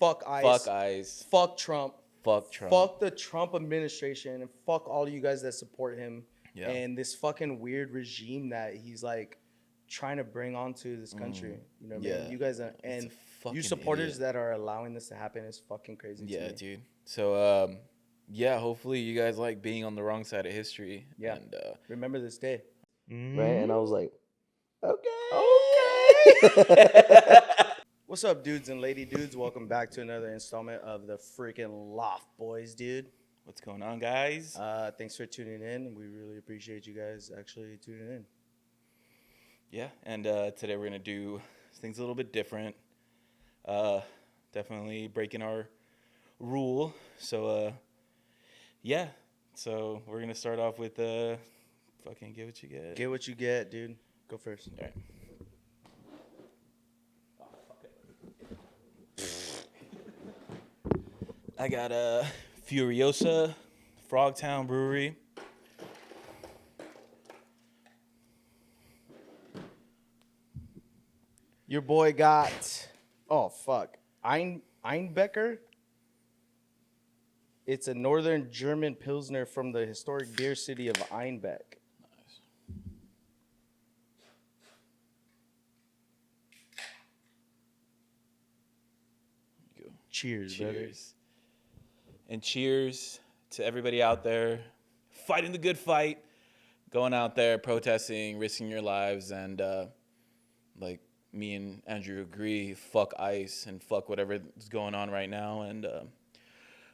fuck ICE. Fuck ICE. Fuck Trump. Fuck Trump. Fuck the Trump administration, and fuck all you guys that support him. Yeah. And this fucking weird regime that he's like trying to bring onto this country. You know what I mean? You guys are, and you supporters that are allowing this to happen is fucking crazy. Yeah, to me. dude. So yeah, hopefully you guys like being on the wrong side of history. Yeah. And remember this day. Right? And I was like, okay. What's up, dudes and lady dudes? Welcome back to another installment of the freaking Loft Boys, dude. What's going on, guys? Thanks for tuning in. We really appreciate you guys actually tuning in. Yeah, and today we're going to do things a little bit different. Definitely breaking our rule. So, yeah. So we're going to start off with fucking get what you get. Get what you get, dude. Go first. All right. I got Furiosa, Frogtown Brewery. Your boy got, oh fuck, Einbecker. It's a northern German Pilsner from the historic beer city of Einbeck. Nice. Go. Cheers, brother. Cheers. And cheers to everybody out there fighting the good fight, going out there, protesting, risking your lives, and like me and Andrew agree, fuck ICE and fuck whatever is going on right now. And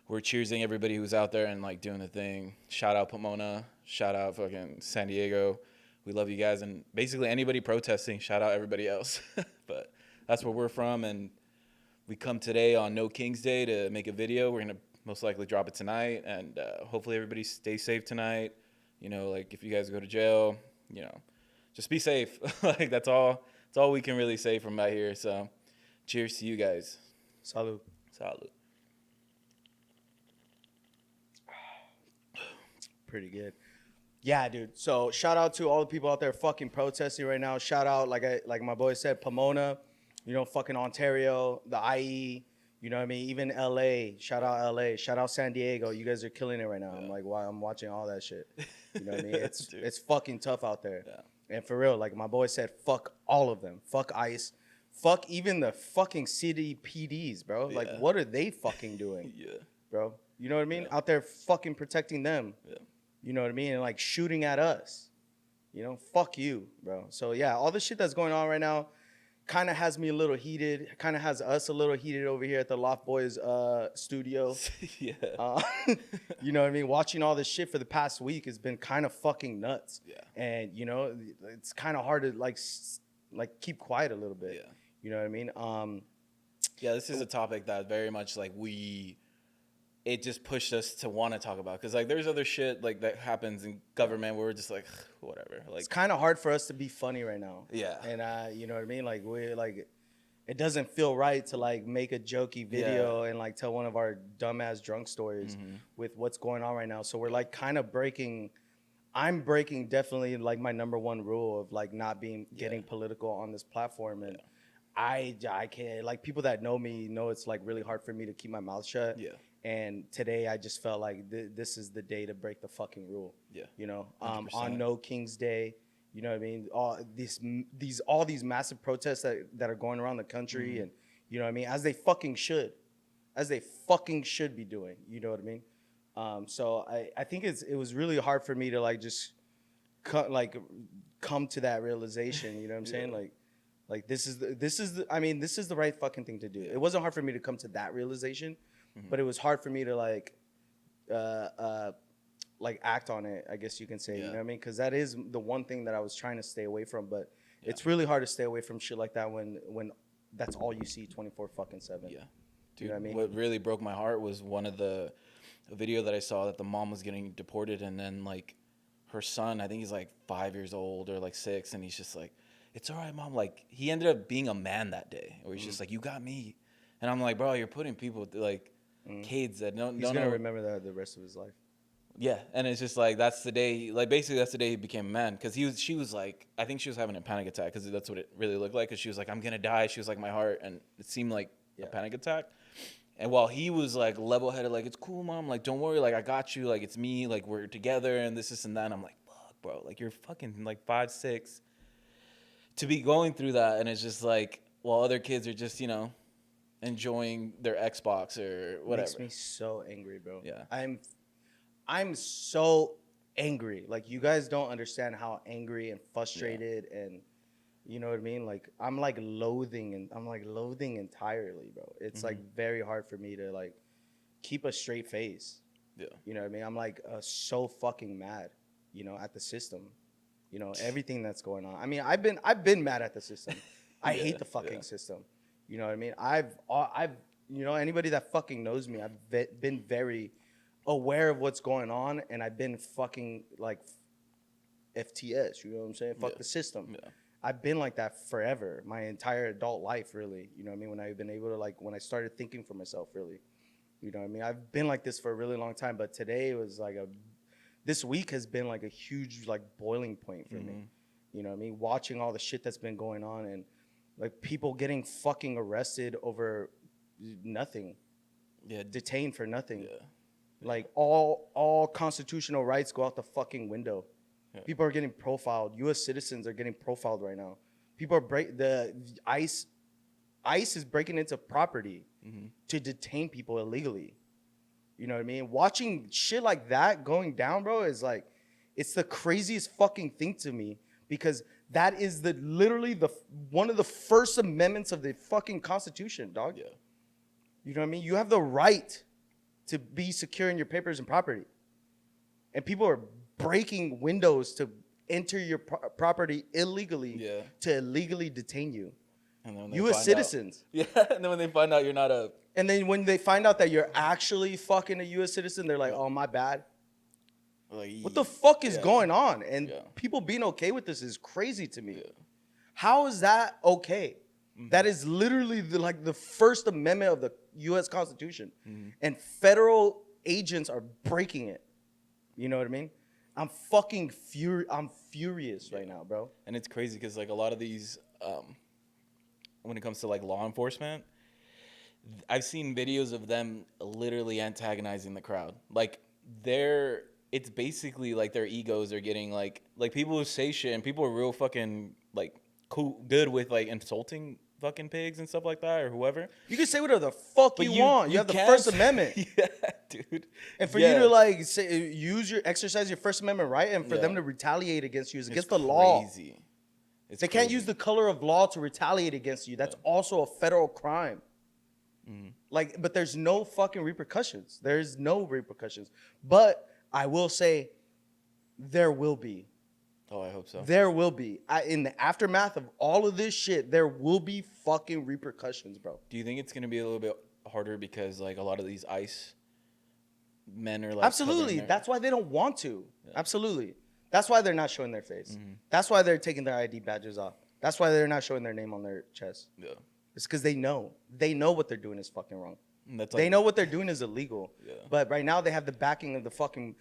we're cheersing everybody who's out there and like doing the thing. Shout out Pomona. Shout out fucking San Diego. We love you guys. And basically anybody protesting, shout out everybody else. But that's where we're from. And we come today on No King's Day to make a video. We're going to most likely drop it tonight. And hopefully everybody stays safe tonight. You know, like if you guys go to jail, you know, just be safe. Like that's all we can really say from out here. So cheers to you guys. Salud. Salud. Pretty good. Yeah, dude. So shout out to all the people out there fucking protesting right now. Shout out, like my boy said, Pomona, you know, fucking Ontario, the IE, you know what I mean? Even LA. Shout out LA. Shout out San Diego. You guys are killing it right now. Yeah. I'm like, wow, I'm watching all that shit. You know what I mean? It's fucking tough out there. Yeah. And for real, like my boy said, fuck all of them. Fuck ICE. Fuck even the fucking city PDs, bro. Like, what are they fucking doing? Yeah. Bro. You know what I mean? Out there fucking protecting them. Yeah. You know what I mean? And like shooting at us. You know, fuck you, bro. So yeah, all the shit that's going on right now kind of has me a little heated. Kind of has us a little heated over here at the Loft Boys studio. Yeah. You know what I mean? Watching all this shit for the past week has been kind of fucking nuts. Yeah. And you know, it's kind of hard to like keep quiet a little bit. Yeah. You know what I mean? Yeah, this is a topic that very much like it just pushed us to want to talk about, because like there's other shit like that happens in government where we're just like whatever. Like it's kind of hard for us to be funny right now. Yeah. And you know what I mean? Like we like it doesn't feel right to like make a jokey video and like tell one of our dumbass drunk stories with what's going on right now. So we're like kind of I'm breaking definitely like my number one rule of like not getting political on this platform. And I can't, like people that know me know it's like really hard for me to keep my mouth shut. Yeah. And today I just felt like this is the day to break the fucking rule. Yeah. You know, 100%. on No King's Day, you know what I mean? All these massive protests that are going around the country, and you know what I mean, as they fucking should be doing. You know what I mean? So I think it was really hard for me to like just come to that realization. You know what I'm saying? Like this is the right fucking thing to do. It wasn't hard for me to come to that realization. But it was hard for me to like act on it, I guess you can say. You know what I mean? Because that is the one thing that I was trying to stay away from. But it's really hard to stay away from shit like that when that's all you see 24/7. Yeah, dude. You know what I mean? What really broke my heart was a video that I saw that the mom was getting deported, and then like her son, I think he's like 5 years old or like 6, and he's just like, "It's all right, mom." Like he ended up being a man that day, where he's just like, "You got me," and I'm like, "Bro, you're putting people like." Kids that don't He's gonna remember that the rest of his life. Yeah, and it's just like that's the day. Like basically, that's the day he became a man. Because she was like, I think she was having a panic attack. Because that's what it really looked like. Because she was like, I'm gonna die. She was like, my heart, and it seemed like a panic attack. And while he was like level-headed, like, it's cool, mom, like, don't worry, like, I got you, like, it's me, like, we're together and this and that. And I'm like, fuck, bro, like, you're fucking like 5'6" to be going through that. And it's just like, while other kids are just, enjoying their Xbox or whatever. Makes me so angry, bro. Yeah. I'm so angry. Like, you guys don't understand how angry and frustrated and you know what I mean? Like, I'm like loathing entirely, bro. It's like very hard for me to like keep a straight face. Yeah. You know what I mean? I'm like so fucking mad, at the system. Everything that's going on. I mean, I've been mad at the system. I hate the fucking system. You know what I mean? I've anybody that fucking knows me, I've been very aware of what's going on, and I've been fucking like FTS. You know what I'm saying? Fuck the system. Yeah. I've been like that forever, my entire adult life, really. You know what I mean? When I've been able to, like, when I started thinking for myself, really. You know what I mean? I've been like this for a really long time, but today was like this week has been like a huge, like, boiling point for me. You know what I mean? Watching all the shit that's been going on and, like, people getting fucking arrested over nothing. Yeah. Detained for nothing. Yeah. Like, all constitutional rights go out the fucking window. Yeah. People are getting profiled. U.S. citizens are getting profiled right now. People are the ICE is breaking into property to detain people illegally. You know what I mean? Watching shit like that going down, bro, is like, it's the craziest fucking thing to me, because that is literally one of the first amendments of the fucking Constitution, dog. Yeah. You know what I mean? You have the right to be secure in your papers and property, and people are breaking windows to enter your property illegally to illegally detain you. And then U.S. citizens. And then when they find out you're not a... And then when they find out that you're actually fucking a U.S. citizen, they're like, oh, my bad. Like, what the fuck is going on? And people being okay with this is crazy to me. Yeah. How is that okay? That is literally the First Amendment of the U.S. Constitution. And federal agents are breaking it. You know what I mean? I'm fucking furious right now, bro. And it's crazy because, like, a lot of these, when it comes to, like, law enforcement, I've seen videos of them literally antagonizing the crowd. Like, it's basically like their egos are getting, like people who say shit, and people are real fucking, like, good with, like, insulting fucking pigs and stuff like that, or whoever. You can say whatever the fuck you want. You have the First Amendment. Yeah, dude. And for you to, like, exercise your First Amendment right, and for them to retaliate against you is against the law. They can't use the color of law to retaliate against you. That's also a federal crime. Like, but there's no fucking repercussions. There's no repercussions. But I will say, there will be. Oh, I hope so. There will be. In the aftermath of all of this shit, there will be fucking repercussions, bro. Do you think it's going to be a little bit harder because, like, a lot of these ICE men are, like... Absolutely. That's why they don't want to. Yeah. Absolutely. That's why they're not showing their face. That's why they're taking their ID badges off. That's why they're not showing their name on their chest. Yeah. It's because they know. They know what they're doing is fucking wrong. They know what they're doing is illegal. Yeah. But right now, they have the backing of the fucking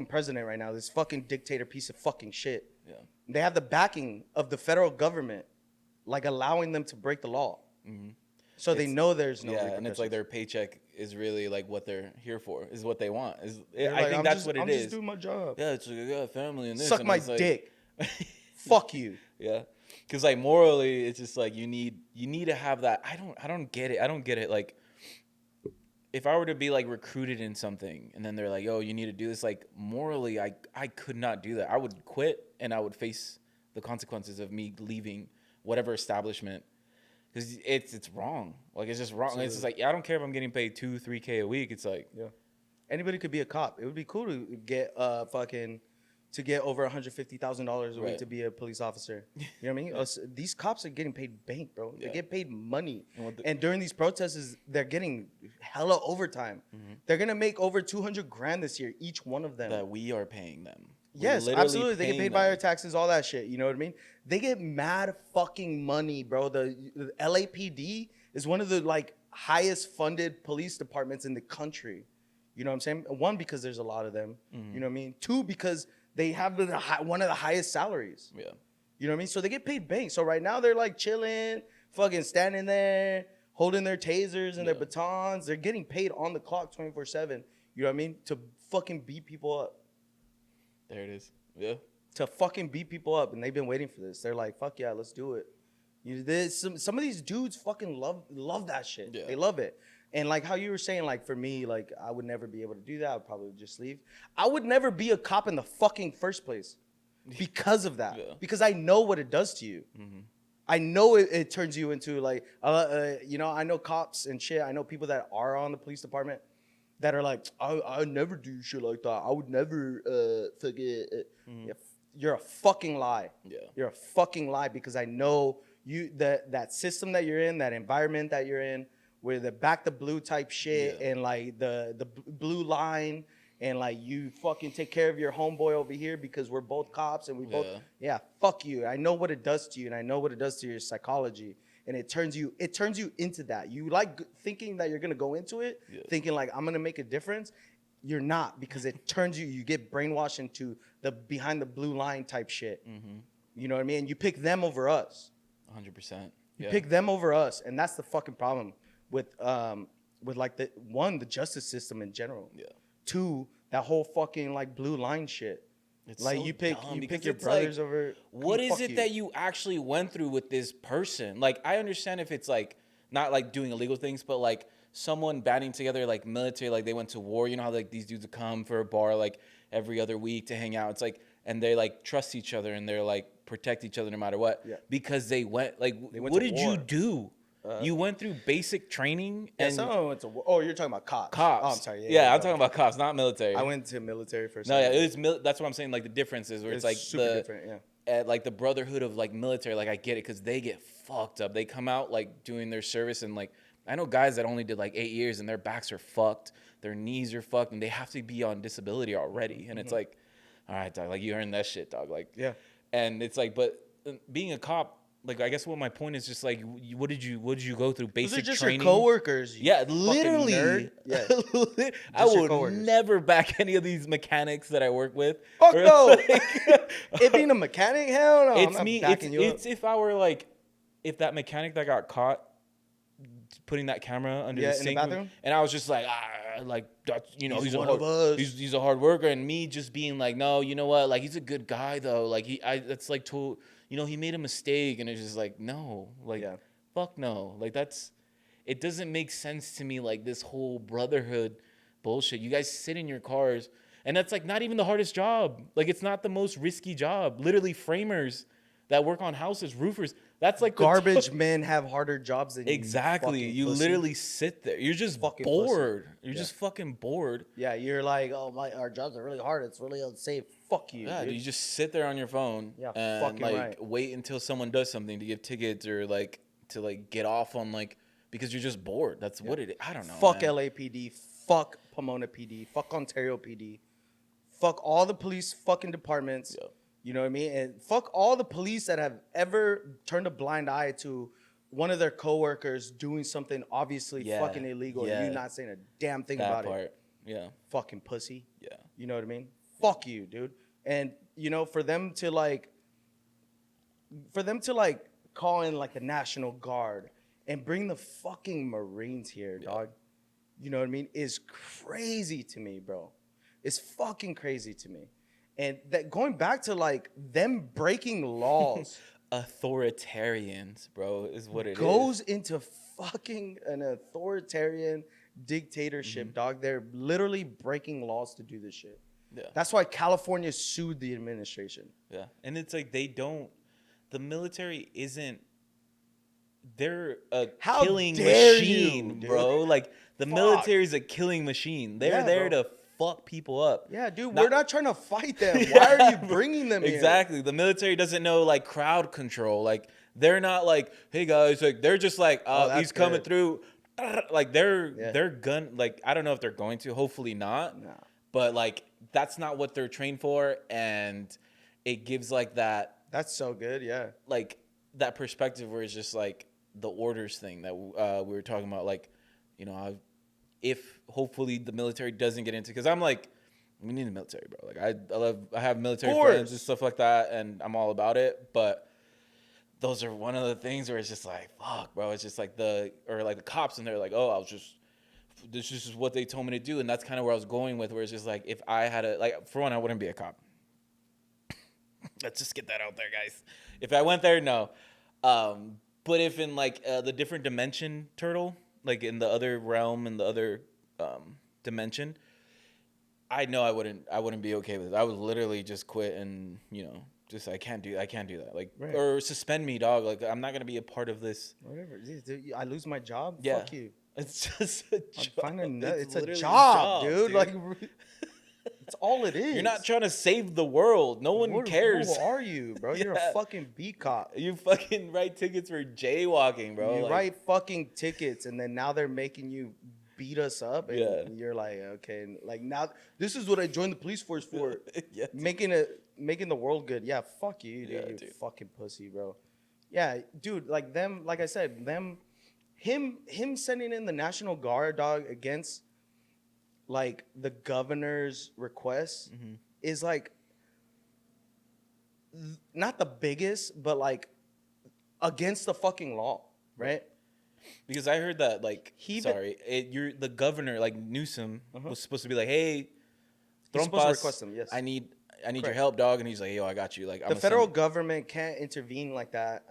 president right now, this fucking dictator piece of fucking shit. Yeah. They have the backing of the federal government, like, allowing them to break the law. So they know there's no repercussions. And it's like their paycheck is really, like, what they're here for, is what they want. I think that's what it is. I'm just doing my job. Yeah, it's like, I got family and this. Suck my dick. Fuck you. Yeah. Because, like, morally, it's just like you need to have that. I don't get it. I don't get it. Like, if I were to be, like, recruited in something and then they're like, oh, you need to do this, like, morally, I could not do that. I would quit and I would face the consequences of me leaving whatever establishment, because it's wrong. Like, it's just wrong. Absolutely. It's just like, I don't care if I'm getting paid $2-3K a week. It's like, anybody could be a cop. It would be cool to get over $150,000 a week to be a police officer. You know what I mean? These cops are getting paid bank, bro. They get paid money. And during these protests, they're getting hella overtime. They're going to make over $200,000 this year, each one of them. That we are paying them. Yes, absolutely. They get paid by our taxes, all that shit. You know what I mean? They get mad fucking money, bro. The LAPD is one of the, like, highest funded police departments in the country. You know what I'm saying? One, because there's a lot of them. You know what I mean? Two, because they have one of the highest salaries. Yeah. You know what I mean? So they get paid bank. So right now they're, like, chilling, fucking standing there, holding their tasers and their batons. They're getting paid on the clock 24/7. You know what I mean? To fucking beat people up. There it is. Yeah. To fucking beat people up, and they've been waiting for this. They're like, fuck yeah, let's do it. Some of these dudes fucking love that shit. Yeah. They love it. And like how you were saying, like for me, like I would never be able to do that. I would probably just leave. I would never be a cop in the fucking first place because of that. Yeah. Because I know what it does to you. Mm-hmm. I know it turns you into like, you know, I know cops and shit. I know people that are on the police department that are like, I never do shit like that. I would never forget. You're a fucking lie. Yeah. You're a fucking lie because I know you that system that you're in, that environment that you're in, where the back the blue type shit and like the blue line and like you fucking take care of your homeboy over here because we're both cops and we both fuck you. I know what it does to you and I know what it does to your psychology. And it turns you into that. You like thinking that you're gonna go into it, thinking like I'm gonna make a difference. You're not, because it turns you get brainwashed into the behind the blue line type shit. Mm-hmm. You know what I mean? You pick them over us. 100%. You pick them over us, and that's the fucking problem with like the justice system in general. Yeah. 2, that whole fucking like blue line shit. It's like so you pick your brothers like, over. What is it that you actually went through with this person? Like, I understand if it's like not like doing illegal things, but like someone banding together, like military, like they went to war. You know how like these dudes would come for a bar like every other week to hang out. It's like, and they like trust each other and they're like protect each other no matter what. Yeah. Because they went like, what did you do? You went through basic training. And someone went to war. Oh, you're talking about cops. Cops. Oh, I'm sorry. Yeah, I'm talking about cops, not military. I went to military first. No, yeah, it was that's what I'm saying. Like the difference is where it's like super different. Yeah. Like the brotherhood of like military. Like I get it because they get fucked up. They come out like doing their service and like I know guys that only did like 8 years and their backs are fucked, their knees are fucked, and they have to be on disability already. And it's like, all right, dog, like you earned that shit, dog. Like and it's like, but being a cop. Like I guess what my point is just like what did you go through basic just training? Your coworkers. Yeah, literally. Yeah. I would never back any of these mechanics that I work with. Fuck no. Like, it being a mechanic, hell no. It's me. It's if I were like, if that mechanic that got caught putting that camera under the sink, in the bathroom? And I was just like, like that's he's one of us. He's a hard worker, and me just being like, no, you know what? Like he's a good guy though. Like that's like too. You know, he made a mistake, and it's just like, no, like, fuck no. Like, it doesn't make sense to me, like, this whole brotherhood bullshit. You guys sit in your cars, and that's, like, not even the hardest job. Like, it's not the most risky job. Literally, framers that work on houses, roofers, that's, like, garbage men have harder jobs than exactly. You literally sit there. You're just fucking bored. Pussy. You're just fucking bored. Yeah, you're like, oh, our jobs are really hard. It's really unsafe. Fuck you, yeah, dude. You just sit there on your phone and like wait until someone does something to give tickets or like to like get off on like because you're just bored. That's what it is. I don't know. Fuck man. LAPD. Fuck Pomona PD. Fuck Ontario PD. Fuck all the police fucking departments. Yep. You know what I mean? And fuck all the police that have ever turned a blind eye to one of their coworkers doing something obviously fucking illegal and you not saying a damn thing about it. Yeah. Fucking pussy. Yeah. You know what I mean? Fuck you, dude. And you know, for them to like call in like the National Guard and bring the fucking Marines here, dog. You know what I mean? Is crazy to me, bro. It's fucking crazy to me. And that going back to like them breaking laws. Authoritarians, bro, is what it goes into fucking an authoritarian dictatorship, dog. They're literally breaking laws to do this shit. Yeah. That's why California sued the administration. Yeah. And it's like the military isn't, they're a killing machine, bro. Like the military is a killing machine. They're there to fuck people up. Yeah, dude, we're not trying to fight them. Why are you bringing them here? Exactly. The military doesn't know like crowd control. Like they're not like, hey guys, like they're just like, he's coming through. Like they're gun. Like I don't know if they're going to. Hopefully not. No. But like that's not what they're trained for, and it gives like that. That's so good. Yeah. Like that perspective where it's just like the orders thing that we were talking about. Like, you know, if hopefully the military doesn't get into, because I'm like, we need the military, bro. Like I have military friends and stuff like that, and I'm all about it. But those are one of the things where it's just like, fuck, bro. It's just like the cops, and they're like, oh, this is what they told me to do. And that's kind of where I was going with, where it's just like, if I had for one, I wouldn't be a cop. Let's just get that out there, guys. If I went there, no. But if in like the different dimension turtle, like in the other realm, in the other dimension, I know I wouldn't be okay with it. I would literally just quit and, just I can't do that. Like, Right. or suspend me, dog. Like, I'm not gonna be a part of this. Whatever. Dude, I lose my job. Yeah. Fuck you. It's just a job. It's a literally job, dude. Like, it's all it is. you're not trying to save the world. No one cares. Who are you, bro? You're a fucking beat cop. You fucking write tickets for jaywalking, bro. You write fucking tickets, and then now they're making you beat us up, and you're like, okay, like now this is what I joined the police force for. Yeah, making the world good. Yeah, fuck you, dude. Yeah, you dude. fucking pussy, bro. Yeah, dude, like them, like I said, him sending in the National Guard, dog, against like the governor's request is like not the biggest, but like against the fucking law, right? Because I heard that, like, He the governor, like Newsom, was supposed to be like, hey, He's supposed to Trompas, request them, yes. I need your Correct. help, dog. And he's like, yo, I got you. Like, The federal government can't intervene like that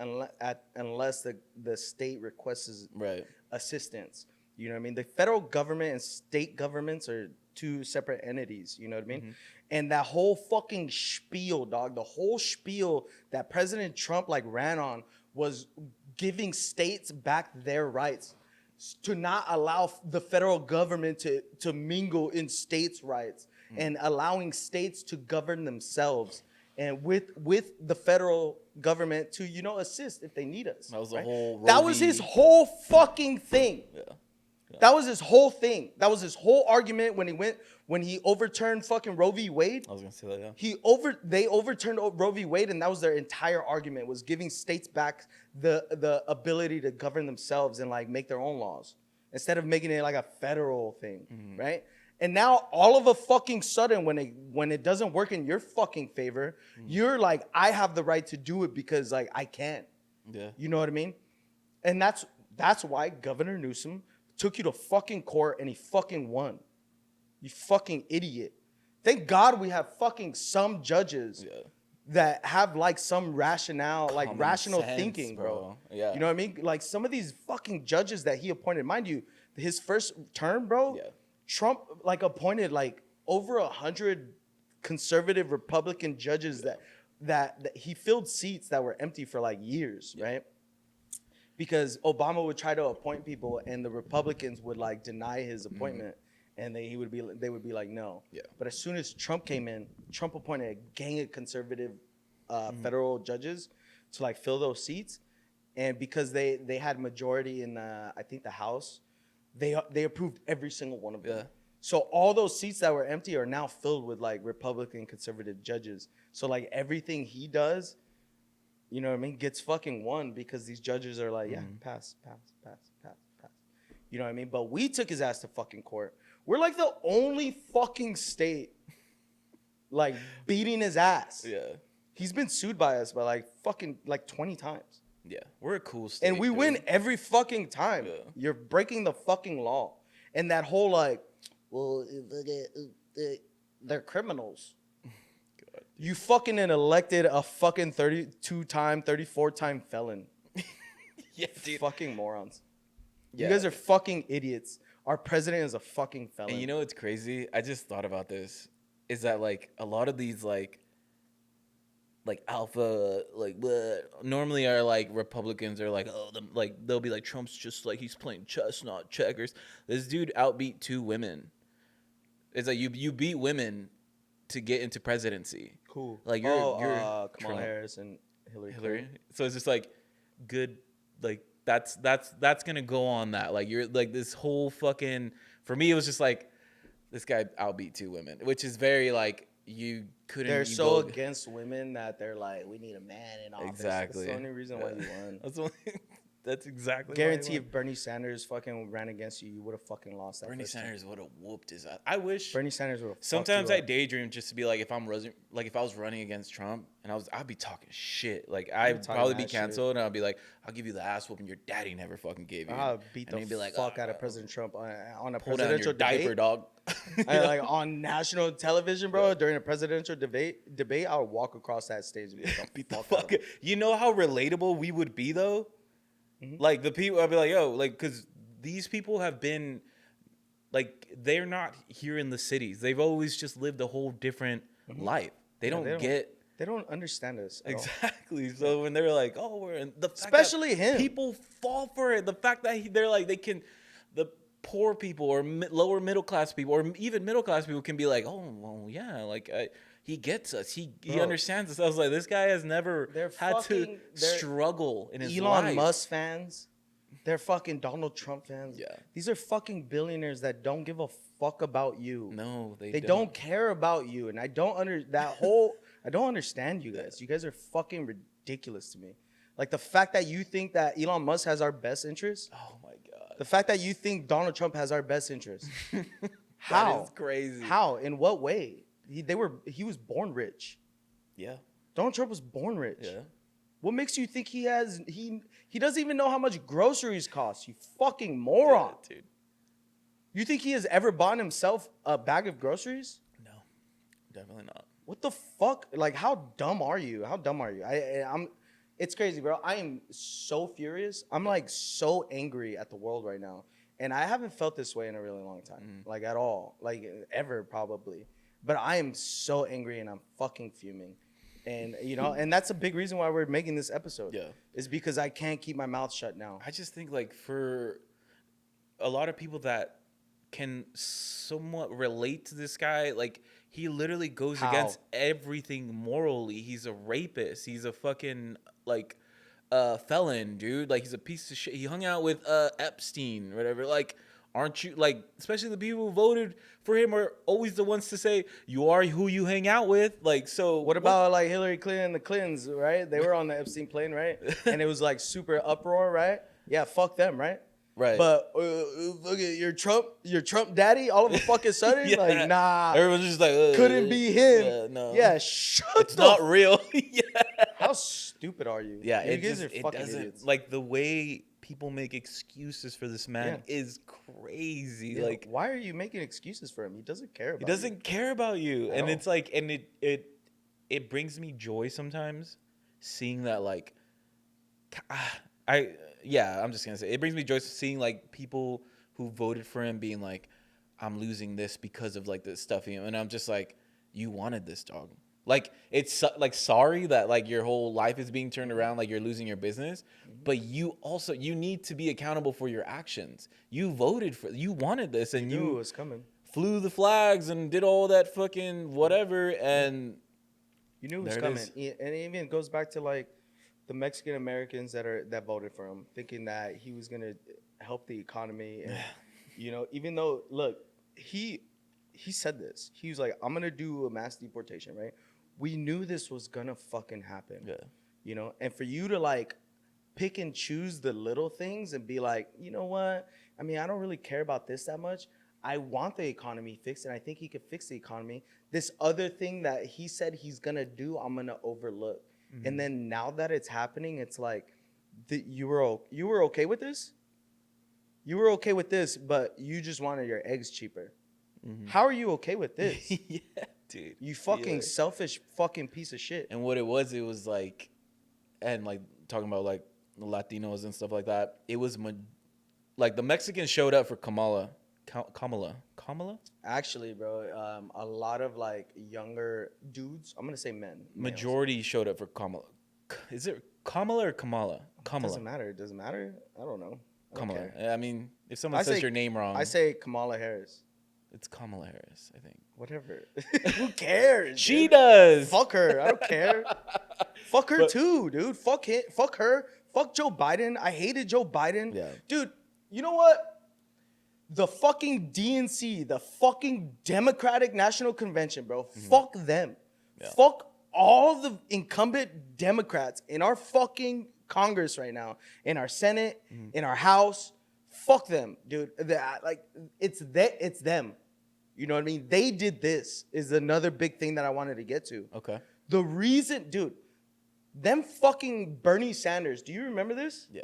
unless the state requests right. assistance. You know what I mean? The federal government and state governments are two separate entities. You know what I mean? And that whole fucking spiel, dog, the whole spiel that President Trump like ran on was giving states back their rights, to not allow the federal government to mingle in states' rights and allowing states to govern themselves, and with the federal government to assist if they need us. That was the right? whole That Roe was v. his whole fucking thing. Yeah. That was his whole thing. That was his whole argument when he overturned fucking Roe v. Wade. I was gonna say that. Yeah. They overturned Roe v. Wade, and that was their entire argument, was giving states back the ability to govern themselves and like make their own laws instead of making it like a federal thing, right? And now all of a fucking sudden, when it doesn't work in your fucking favor, you're like, I have the right to do it because like I can. Yeah. You know what I mean? And that's why Governor Newsom took you to fucking court and he fucking won. You fucking idiot. Thank God we have fucking some judges that have like some rationale, like Common rational sense, thinking, bro. Yeah. You know what I mean? Like some of these fucking judges that he appointed, mind you, his first term, bro, Trump like appointed like over 100 conservative Republican judges that he filled seats that were empty for like years, right? Because Obama would try to appoint people and the Republicans would like deny his appointment, and they would be like no. Yeah. But as soon as Trump came in, Trump appointed a gang of conservative federal judges to like fill those seats, and because they had majority in I think the House, they approved every single one of them. Yeah. So all those seats that were empty are now filled with like Republican conservative judges. So like everything he does, you know what I mean, gets fucking won because these judges are like, pass. You know what I mean? But we took his ass to fucking court. We're like the only fucking state like beating his ass. Yeah. He's been sued by us by like fucking like 20 times. Yeah. We're a cool state. And we win every fucking time. Yeah. You're breaking the fucking law. And that whole like, well, they're criminals. God. You fucking elected a fucking 32-time, 34-time felon. Yeah, dude. Fucking morons. Yeah. You guys are fucking idiots. Our president is a fucking felon. And you know what's crazy? I just thought about this. Is that like a lot of these like alpha normally are like Republicans are like, oh, they'll be like, Trump's just like, he's playing chess, not checkers. This dude outbeat 2 women. It's like you beat women to get into presidency. Cool. Like you're Kamala Trump. Harris and Hillary. So it's just like good, like that's gonna go on that. Like you're like this whole fucking, for me it was just like this guy outbeat 2 women, which is very like you couldn't. They're so against women that they're like, we need a man in office. Exactly. That's the only reason why you won. That's the only, That's exactly Guarantee why if Bernie Sanders fucking ran against you, you would have fucking lost that. Bernie first time. Sanders would have whooped his ass. I wish. Bernie Sanders would have. Sometimes I daydream just to be like, if I was running against Trump, and I'd be talking shit. Like I'd probably be canceled, and I'd be like, I'll give you the ass whooping your daddy never fucking gave you. I'll beat and the be like, fuck out of President Trump on a pull down your presidential diaper, debate. dog. Like on national television, bro, during a presidential debate, I would walk across that stage and beat the fuck out. You know how relatable we would be though. Like the people, I'd be like, yo, like, because these people have been, like, they're not here in the cities. They've always just lived a whole different life. They don't get. They don't understand us. Exactly. So when they're like, oh, we're in the fact especially him. People fall for it. The fact that they're like, the poor people or lower middle class people or even middle class people can be like, oh, well, yeah, like, he gets us. He understands us. I was like, this guy has never had to struggle in his life. Elon Musk fans. They're fucking Donald Trump fans. Yeah. These are fucking billionaires that don't give a fuck about you. No, they don't care about you. And I don't I don't understand you guys. You guys are fucking ridiculous to me. Like the fact that you think that Elon Musk has our best interest. Oh my God. The fact that you think Donald Trump has our best interest. How? That is crazy. How? In what way? He was born rich. Yeah. Donald Trump was born rich. Yeah. What makes you think he doesn't even know how much groceries cost, you fucking moron. Yeah, dude. You think he has ever bought himself a bag of groceries? No. Definitely not. What the fuck? Like, how dumb are you? How dumb are you? It's crazy, bro. I am so furious. I'm like so angry at the world right now. And I haven't felt this way in a really long time. Like at all. Like ever probably. But I am so angry and I'm fucking fuming. And, you know, and that's a big reason why we're making this episode. Yeah. Is because I can't keep my mouth shut now. I just think, like, for a lot of people that can somewhat relate to this guy, like, he literally goes against everything morally. He's a rapist. He's a fucking, like, felon, dude. Like, he's a piece of shit. He hung out with Epstein or whatever. Like, aren't you, like, especially the people who voted for him are always the ones to say, you are who you hang out with. Like, so. What about, like, Hillary Clinton and the Clintons, right? They were on the Epstein plane, right? And it was, like, super uproar, right? Yeah, fuck them, right? Right. But look at your Trump daddy all of a fucking sudden? Yeah. Like, nah. Everyone's just like, couldn't be him. Yeah, no. Yeah, shut It's not real. Yeah. How stupid are you? Yeah, you guys are fucking idiots. Like, the way people make excuses for this man is crazy. Yeah, like, why are you making excuses for him? He doesn't care about you. He doesn't care about you. At And all. it's like, and it brings me joy sometimes seeing that, like, I'm just gonna say it brings me joy seeing like people who voted for him being like, I'm losing this because of like this stuff, and I'm just like, you wanted this, dog. Like, it's like, sorry that like your whole life is being turned around, like you're losing your business, but you need to be accountable for your actions. You wanted this, and you knew it was coming. Flew the flags and did all that fucking whatever, and you knew it was coming. And it even goes back to like the Mexican Americans that voted for him, thinking that he was gonna help the economy, and you know, even though look, he said this. He was like, I'm gonna do a mass deportation, right? We knew this was gonna fucking happen. Yeah. You know, and for you to like pick and choose the little things and be like, you know what? I mean, I don't really care about this that much. I want the economy fixed, and I think he could fix the economy. This other thing that he said he's gonna do, I'm gonna overlook. Mm-hmm. And then now that it's happening, it's like, you were okay with this? You were okay with this, but you just wanted your eggs cheaper. Mm-hmm. How are you okay with this? Yeah, dude. You fucking selfish fucking piece of shit. And what it was like, and like talking about like the Latinos and stuff like that, it was like the Mexicans showed up for Kamala. Actually, bro, a lot of like younger dudes, I'm gonna say men. Majority showed up for Kamala. Is it Kamala or Kamala? Kamala. Doesn't matter. I don't know. Kamala. I mean, if someone says your name wrong, I say Kamala Harris. It's Kamala Harris, I think. Whatever. Who cares? She does. Fuck her. I don't care. Fuck her too, dude. Fuck him. Fuck her. Fuck Joe Biden. I hated Joe Biden. Yeah. Dude, you know what? The fucking DNC, the fucking Democratic National Convention, bro. Mm-hmm. Fuck them. Yeah. Fuck all the incumbent Democrats in our fucking Congress right now, in our Senate, in our House. Fuck them, dude. It's them. You know what I mean? They did this is another big thing that I wanted to get to. Okay. The reason, dude, them fucking Bernie Sanders. Do you remember this? Yeah.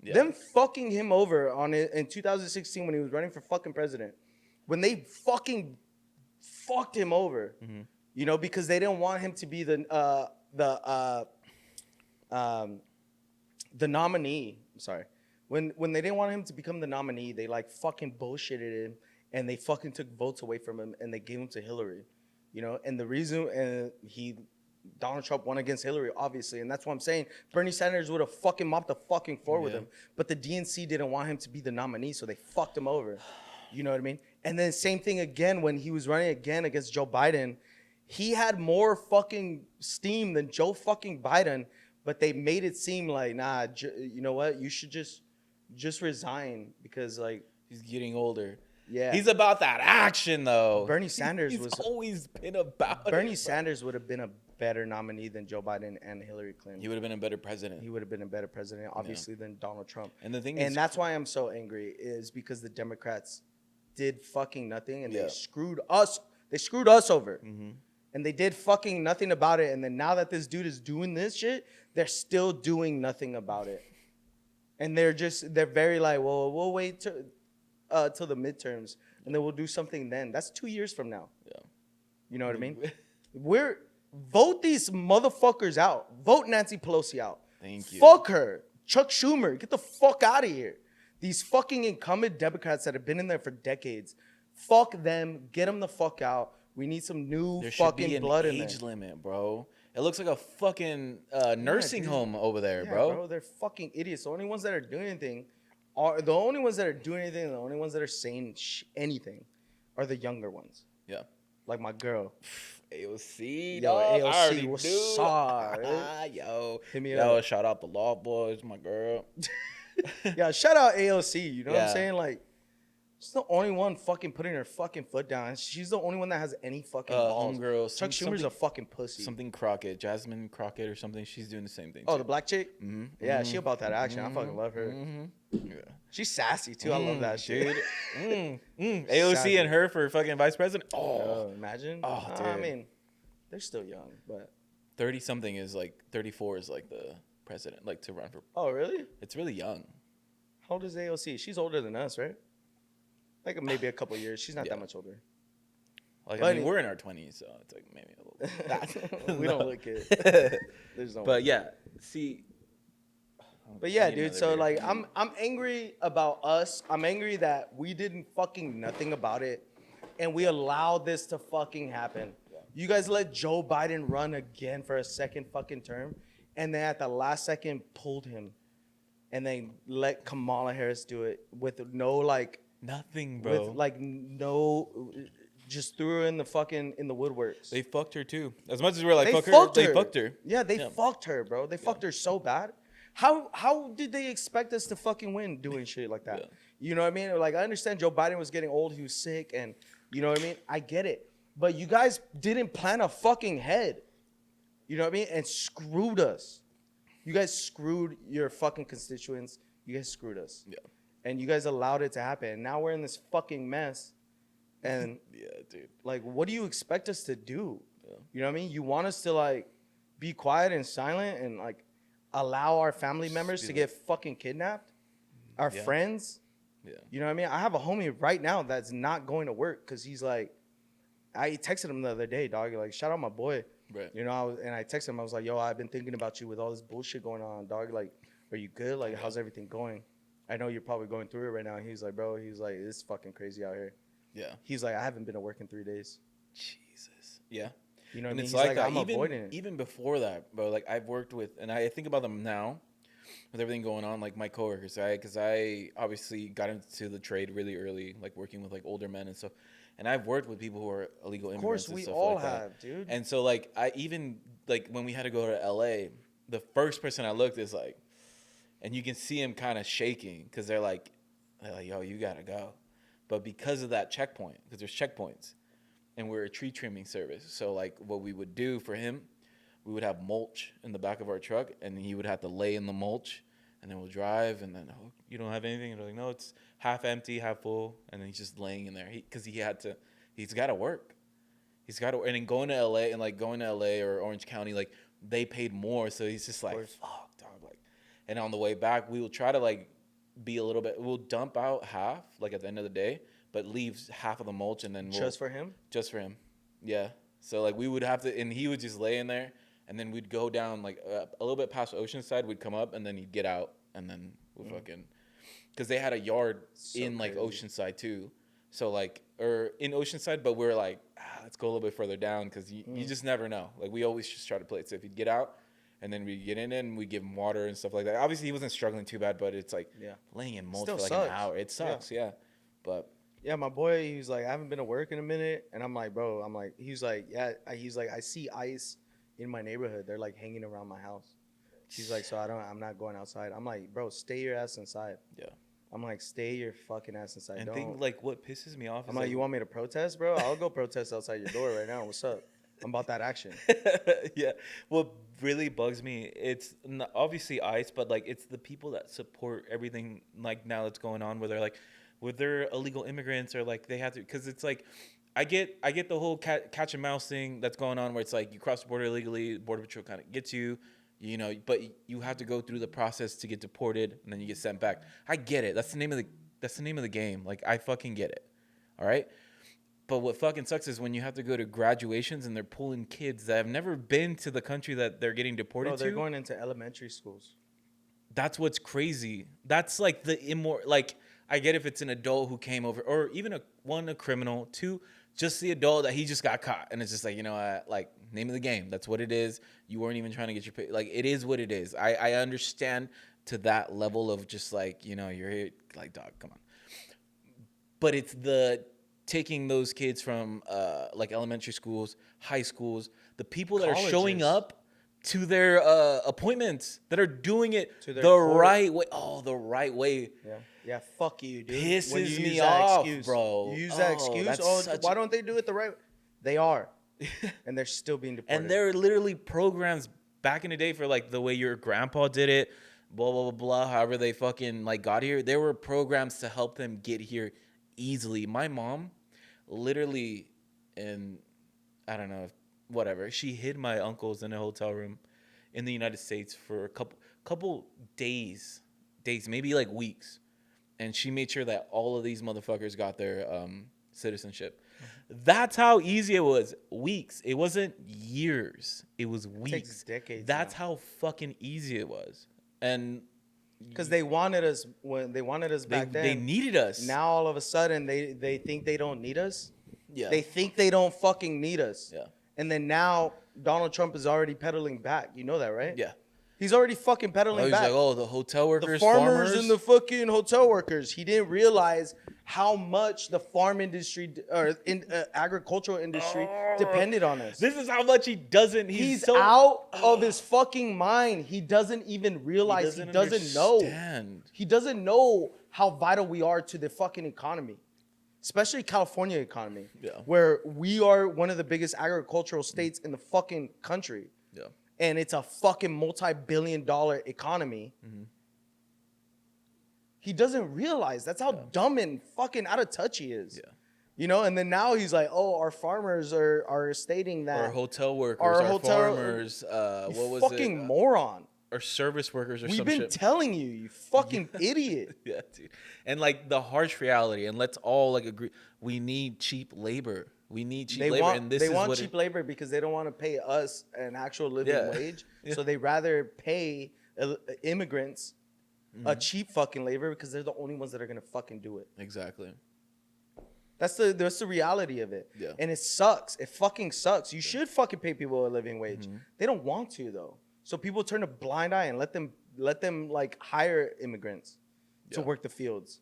Them fucking him over on it in 2016 when he was running for fucking president. When they fucking fucked him over, you know, because they didn't want him to be the nominee. I'm sorry. When they didn't want him to become the nominee, they like fucking bullshitted him and they fucking took votes away from him and they gave him to Hillary. You know, and the reason Donald Trump won against Hillary, obviously, and that's what I'm saying. Bernie Sanders would have fucking mopped the fucking floor with him, but the DNC didn't want him to be the nominee, so they fucked him over. You know what I mean? And then same thing again when he was running again against Joe Biden. He had more fucking steam than Joe fucking Biden, but they made it seem like, nah, you know what? You should just resign because like he's getting older. Yeah, he's about that action though. Bernie Sanders he's always been about Bernie Sanders would have been a better nominee than Joe Biden and Hillary Clinton. He would have been a better president. He would have been a better president, obviously, than Donald Trump. And the thing and is, that's why I'm so angry is because the Democrats did fucking nothing and they screwed us. They screwed us over. And they did fucking nothing about it. And then now that this dude is doing this shit, they're still doing nothing about it. And they're very like, well, we'll wait till the midterms and then we'll do something then. That's 2 years from now. Yeah. You know what I mean? Vote these motherfuckers out. Vote Nancy Pelosi out. Thank you. Fuck her. Chuck Schumer, get the fuck out of here. These fucking incumbent Democrats that have been in there for decades. Fuck them. Get them the fuck out. We need some new fucking blood in there. There should be an age limit, bro. It looks like a fucking nursing home over there, Yeah, bro. They're fucking idiots. The only ones that are doing anything the only ones that are saying anything are the younger ones. Yeah. Like my girl. AOC, Yo, dog. AOC, what's up? Yo. Hit me Yo, up. shout out the Law Boys, my girl. Yeah, shout out AOC. You know what I'm Yeah. saying? Like, she's the only one fucking putting her fucking foot down. She's the only one that has any fucking balls. Homegirl, Chuck Schumer's a fucking pussy. Something Crockett, Jasmine Crockett or something. She's doing the same thing. Oh, too. the black chick? Mm-hmm. Yeah, she about that action. I fucking love her. Mm-hmm. Yeah. She's sassy, too. I love that shit. Dude. AOC Sassy. and her for fucking vice president. Oh, imagine. Oh, dude. I mean, they're still young, but... 30-something is like... 34 is like the president, like to run for... Oh, really? It's really young. How old is AOC? She's older than us, right? Like maybe a couple years. She's not Yeah. that much older. Like, But I mean, we're in our 20s, so it's like maybe a little... We No. don't look it. There's no. But yeah, see... But yeah, I need dude. another So beer. like, I'm angry about us. I'm angry that we didn't fucking nothing about it, and we allowed this to fucking happen. You guys let Joe Biden run again for a second fucking term, and then at the last second pulled him, and then let Kamala Harris do it with no like, Nothing, bro. with like no, just threw her in the woodworks. They fucked her too. As much as we're like, They fuck her, fucked they her. fucked her. Yeah, they fucked her, bro. They fucked her so bad. How did they expect us to fucking win doing shit like that? Yeah. You know what I mean? Like, I understand Joe Biden was getting old. He was sick. And you know what I mean? I get it. But you guys didn't plan a fucking head. You know what I mean? And screwed us. You guys screwed your fucking constituents. You guys screwed us. Yeah. And you guys allowed it to happen. And now we're in this fucking mess. And Yeah, dude. like, what do you expect us to do? Yeah. You know what I mean? You want us to like be quiet and silent and like allow our family members to get fucking kidnapped? Our friends? Yeah. You know what I mean? I have a homie right now that's not going to work because he's like, I texted him the other day, dog. Like, shout out my boy. Right. You know, I texted him. I was like, yo, I've been thinking about you with all this bullshit going on, dog. Like, are you good? Like, how's everything going? I know you're probably going through it right now. He's like, bro, it's fucking crazy out here. Yeah. He's like, I haven't been to work in 3 days. Jesus. Yeah. You know what I And mean? it's He's like, that. I'm avoiding it. Even before that, bro, like I've worked with, and I think about them now with everything going on, like my coworkers, right? Because I obviously got into the trade really early, like working with like older men and stuff. And I've worked with people who are illegal Of immigrants course, and we stuff all like that. have, dude. And so like I even like when we had to go to LA, the first person I looked is like, and you can see him kind of shaking because they're like, yo, you gotta go. But because of that checkpoint, because there's checkpoints, and we're a tree trimming service, so like what we would do for him we would have mulch in the back of our truck, and he would have to lay in the mulch, and then we'll drive, and then, oh, you don't have anything? And we're like, no, it's half empty, half full, and then he's just laying in there because he's got to work. He's got to, and then going to LA or Orange County, like they paid more, so he's just like, fuck, dog, like. And on the way back, we will try to like be a little bit. We'll dump out half, like at the end of the day, but leave half of the mulch, and then just for him. Yeah. So like we would have to, and he would just lay in there, and then we'd go down like a little bit past Oceanside. We'd come up, and then he'd get out, and then we fucking, because they had a yard in like Oceanside too. So like, or in Oceanside, but we're like, let's go a little bit further down because you just never know. Like we always just try to play it safe. He'd get out, and then we get in and we give him water and stuff like that. Obviously, he wasn't struggling too bad, but it's like laying in mulch for like an hour. It sucks, yeah. But yeah, my boy, he was like, I haven't been to work in a minute, and I'm like, bro, he's like, yeah, he's like, I see ice in my neighborhood. They're like hanging around my house. He's like, so I'm not going outside. I'm like, bro, stay your ass inside. Yeah. I'm like, stay your fucking ass inside. And think like what pisses me off. I'm like, you want me to protest, bro? I'll go protest outside your door right now. What's up? I'm about that action. Yeah. What really bugs me, it's obviously ICE, but like it's the people that support everything like now that's going on, where they're like, with their illegal immigrants, or like they have to, because it's like, I get the whole catch and mouse thing that's going on, where it's like you cross the border illegally, Border Patrol kind of gets you. You know, but you have to go through the process to get deported, and then you get sent back. I get it. That's the name of the game. Like, I fucking get it. All right? But what fucking sucks is when you have to go to graduations and they're pulling kids that have never been to the country that they're getting deported to. They're going into elementary schools. That's what's crazy. That's like like, I get if it's an adult who came over, or even a criminal, two, just the adult that he just got caught. And it's just like, you know, like, name of the game. That's what it is. You weren't even trying to get your pay. Like, it is what it is. I understand to that level of just like, you know, you're here, like, dog, come on. But it's the taking those kids from like elementary schools, high schools, the people that are showing up to their appointments, that are doing it the right way. Oh, the right way. Yeah, fuck you, dude. Pisses me off, excuse, bro. You use that excuse. Why don't they do it the right way? They are. And they're still being deported. And there are literally programs back in the day for like the way your grandpa did it, blah, blah, blah, blah, however they fucking like got here. There were programs to help them get here easily. My mom literally, and I don't know, whatever, she hid my uncles in a hotel room in the United States for a couple days, maybe like weeks. And she made sure that all of these motherfuckers got their citizenship. That's how easy it was. Weeks. It wasn't years. It was weeks. It takes decades. That's how fucking easy it was. And because they wanted us back then. They needed us. Now all of a sudden they think they don't need us. Yeah. They think they don't fucking need us. Yeah. And then now Donald Trump is already pedaling back. You know that, right? Yeah. He's already fucking pedaling back. He's like, the hotel workers, the farmers and the fucking hotel workers. He didn't realize how much the farm industry or agricultural industry depended on us. This is how much he doesn't. He's so out of his fucking mind. He doesn't even realize. He doesn't know. He doesn't know how vital we are to the fucking economy, especially California economy, where we are one of the biggest agricultural states in the fucking country. Yeah. And it's a fucking multi-billion-dollar economy. Mm-hmm. He doesn't realize that's how dumb and fucking out of touch he is. Yeah. You know, and then now he's like, our farmers are stating that. Our hotel workers, our farmers, what was fucking it? Moron. Or service workers or some shit. We've been telling you, you fucking idiot. Yeah, dude. And like the harsh reality, and let's all like agree, we need cheap labor. We need cheap labor, and they want cheap labor because they don't want to pay us an actual living wage. Yeah. So they rather pay immigrants a cheap fucking labor because they're the only ones that are gonna fucking do it. Exactly. That's the reality of it. Yeah. And it sucks. It fucking sucks. You should fucking pay people a living wage. Mm-hmm. They don't want to though. So people turn a blind eye and let them like hire immigrants to work the fields,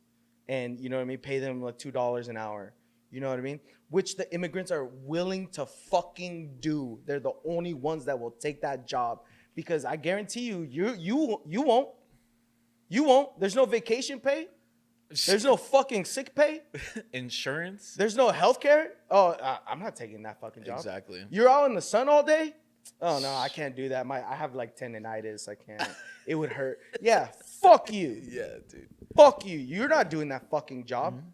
and you know what I mean, pay them like $2 an hour. You know what I mean? Which the immigrants are willing to fucking do. They're the only ones that will take that job because I guarantee you won't. You won't. There's no vacation pay. There's no fucking sick pay. Insurance. There's no health care. Oh, I'm not taking that fucking job. Exactly. You're out in the sun all day. Oh no, I can't do that. I have like tendinitis. I can't. It would hurt. Yeah, fuck you. Yeah, dude. Fuck you. You're not doing that fucking job. Mm-hmm.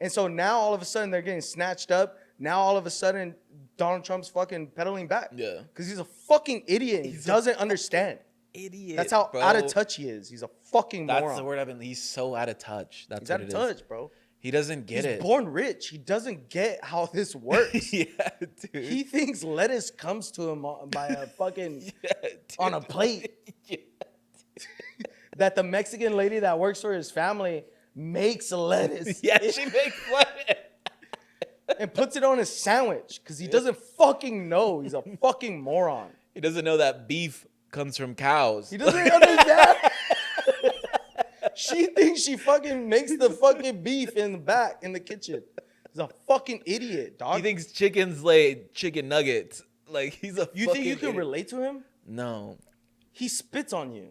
And so now all of a sudden they're getting snatched up. Now all of a sudden Donald Trump's fucking pedaling back. Yeah. Because he's a fucking idiot. And he doesn't understand. Idiot. That's how bro. out of touch he is. He's a fucking That's moron. the word I've been. He's so out of touch. That's He's what out of it touch, is. bro. He doesn't get He's it. born rich. He doesn't get how this works. Yeah, dude. He thinks lettuce comes to him by a fucking on a plate. Yeah. That the Mexican lady that works for his family makes lettuce. Yeah, she makes fun. And puts it on his sandwich because he doesn't fucking know. He's a fucking moron. He doesn't know that beef comes from cows. He doesn't understand. She thinks she fucking makes the fucking beef in the back in the kitchen. He's a fucking idiot, dog. He thinks chickens lay chicken nuggets. Like he's a. You think you can idiot. relate to him? No. He spits on you.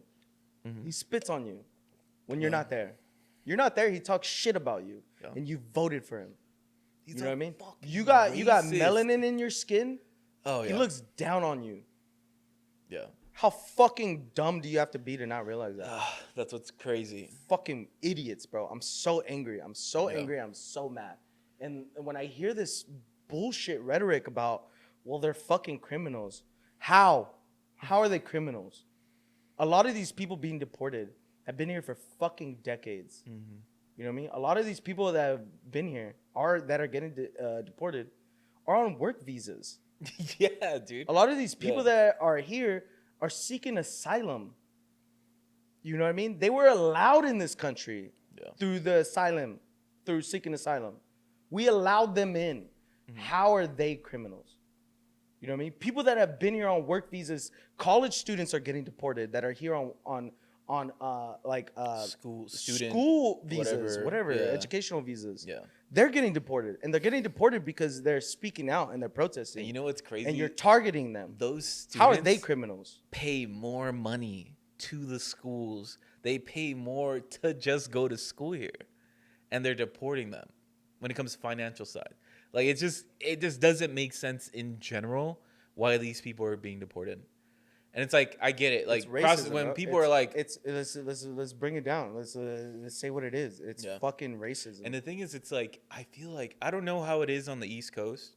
He spits on you when you're not there. You're not there. He talks shit about you, and you voted for him. He's You know what I mean? fucking You got racist. melanin in your skin. Oh yeah. He looks down on you. Yeah. How fucking dumb do you have to be to not realize that? That's what's crazy. Fucking idiots, bro. I'm so angry. I'm so Yeah. angry. I'm so mad. And when I hear this bullshit rhetoric about, well, they're fucking criminals. How? How are they criminals? A lot of these people being deported have been here for fucking decades. Mm-hmm. You know what I mean? A lot of these people that have been here that are getting deported are on work visas. Yeah, dude. A lot of these people Yeah. that are here are seeking asylum. You know what I mean? They were allowed in this country through seeking asylum. We allowed them in. How are they criminals? You know what I mean? People that have been here on work visas, college students are getting deported that are here on school visas, whatever, educational visas. Yeah. They're getting deported, and they're getting deported because they're speaking out and they're protesting. And you know what's crazy? And you're targeting them. Those students How are they criminals? pay more money to the schools. They pay more to just go to school here, and they're deporting them. When it comes to financial side, like it just doesn't make sense in general why these people are being deported. And it's like I get it. Like It's racism, when bro. people are like, let's bring it down. Let's say what it is. It's fucking racism. and the thing is, it's like I feel like I don't know how it is on the East Coast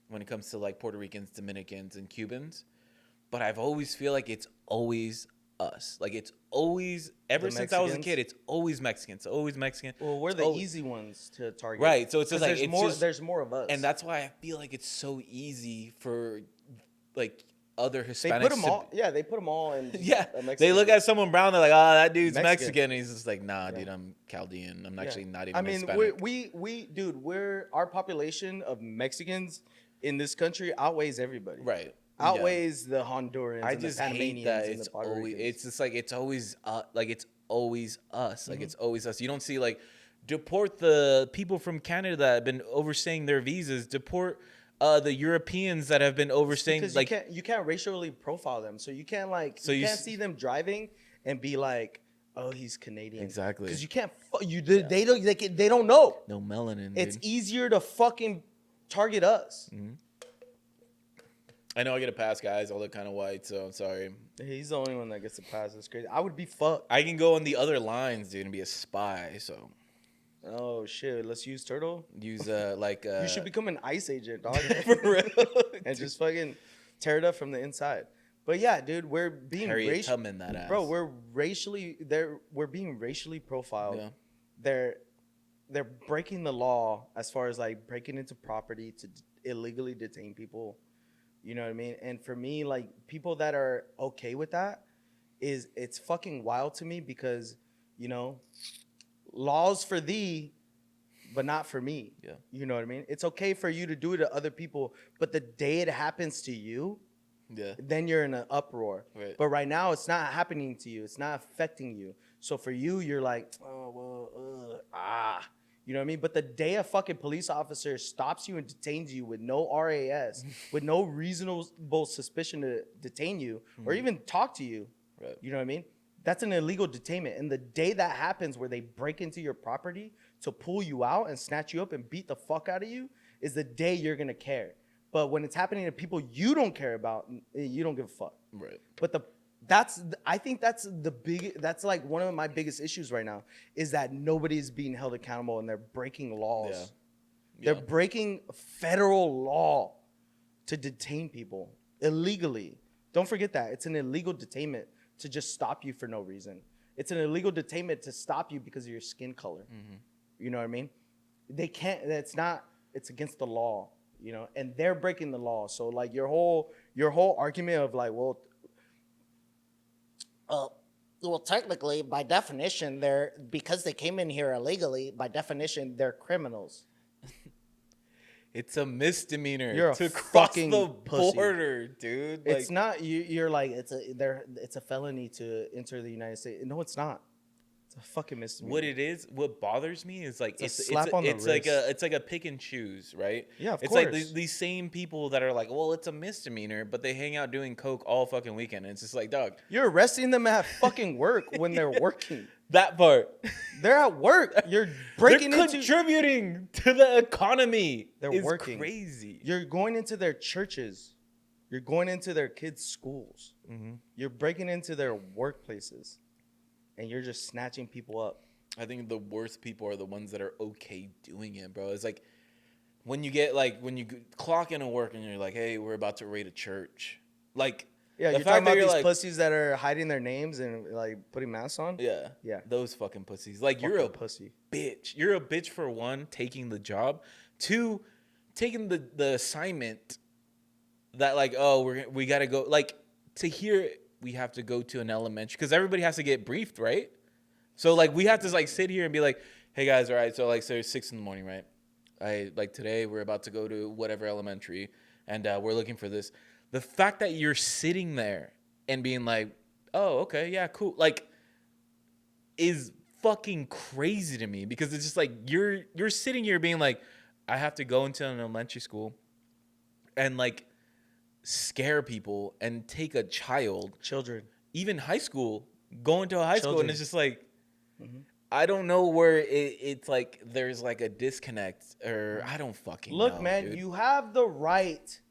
when it comes to like Puerto Ricans, Dominicans, and Cubans, but I've always feel like it's always us. Like it's always ever since I was a kid, it's always Mexicans, always Mexican. Well, we're It's the always- easy ones to target, right? So it's just like there's more of us, and that's why I feel like it's so easy for like other they Hispanics. put them all. Yeah, they put them all in. Yeah, a Mexican they look group. at someone brown, they're like, "Oh, that dude's Mexican. Mexican," and he's just like, "Nah, dude, I'm Chaldean. I'm actually not even." I mean, Hispanic. we're our population of Mexicans in this country outweighs everybody. Right. Outweighs the Hondurans. I and just the hate Panamanians that and it's the Puerto always. Ricans. It's just like it's always it's always us. Like it's always us. You don't see like deport the people from Canada that have been overstaying their visas. Deport the Europeans that have been overstaying. Because Like you can't racially profile them, so you can't So you you can't s- see them driving and be like, oh, he's Canadian. Exactly. Because you can't. They don't know. no melanin. It's dude. easier to fucking target us. I know I get a pass, guys. I look kind of white, so I'm sorry. He's the only one that gets a pass. That's crazy. I would be fucked. I can go on the other lines, dude, and be a spy. So Oh shit. Let's use turtle. use like You should become an ICE agent, dog. for real. And just fucking tear it up from the inside. But yeah, dude, we're being Harriet Tubman that ass. Bro, we're being racially profiled. Yeah. They're breaking the law as far as like breaking into property to illegally detain people. You know what I mean? And for me, like people that are okay with that it's fucking wild to me because, you know, laws for thee, but not for me. Yeah. You know what I mean? It's okay for you to do it to other people, but the day it happens to you, Yeah. then you're in an uproar. Right. But right now, it's not happening to you. It's not affecting you. So for you, you're like, oh, well, you know what I mean? But the day a fucking police officer stops you and detains you with no RAS, with no reasonable suspicion to detain you or even talk to you, Right. you know what I mean? That's an illegal detainment. And the day that happens where they break into your property to pull you out and snatch you up and beat the fuck out of you is the day you're going to care. But when it's happening to people you don't care about, you don't give a fuck. Right. But I think that's like one of my biggest issues right now is that nobody's being held accountable and they're breaking laws. Yeah. They're breaking federal law to detain people illegally. Don't forget that. It's an illegal detainment to just stop you for no reason. It's an illegal detainment to stop you because of your skin color. Mm-hmm. You know what I mean? They can't, it's against the law, you know, and they're breaking the law. So like your whole argument of like, well, technically, by definition, because they came in here illegally, by definition, they're criminals. It's a misdemeanor You're a to cross fucking the pussy. border, dude. It's not. You're like it's a felony to enter the United States. No, it's not. It's a fucking misdemeanor. What it is, what bothers me is like It's a slap on the it's like wrist. it's like a pick and choose, right? Yeah, of it's course. like these same people that are like, well, it's a misdemeanor, but they hang out doing coke all fucking weekend. And it's just like, dog, You're arresting them at fucking work when they're working. that part. They're at work. You're breaking They're into. contributing to the economy. They're It's working. crazy. You're going into their churches. You're going into their kids' schools. Mm-hmm. You're breaking into their workplaces, and you're just snatching people up. I think the worst people are the ones that are okay doing it, bro. It's like when you clock into work and you're like, hey, we're about to raid a church. Like, Yeah, the you're fact talking that about you're these like, pussies that are hiding their names and like putting masks on. yeah, Yeah. those fucking pussies. Like, you're a Fucking pussy. bitch. You're a bitch for one, taking the job. Two, taking the assignment that like, oh, we gotta go. Like, to hear we have to go to an elementary because everybody has to get briefed, right? So like we have to like sit here and be like, hey guys, all right, so like so it's 6 a.m, right? I like today we're about to go to whatever elementary and we're looking for this. The fact that you're sitting there and being like, oh, okay, yeah, cool, like is fucking crazy to me because it's just like you're sitting here being like, I have to go into an elementary school and like scare people and take a child, Children. even high school, go into a high school and Children. it's just like, Mm-hmm. I don't know where it's like there's like a disconnect or I don't fucking Look, know, man, dude. you have the right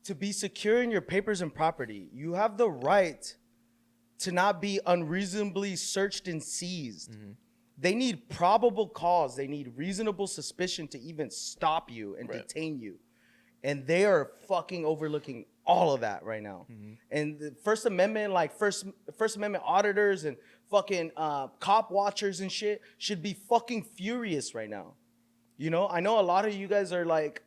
to be secure in your papers and property. You have the right to not be unreasonably searched and seized. Mm-hmm. They need probable cause. They need reasonable suspicion to even stop you and Right. detain you. And they are fucking overlooking all of that right now. Mm-hmm. And the First Amendment, like First Amendment auditors and fucking cop watchers and shit should be fucking furious right now. You know, I know a lot of you guys are like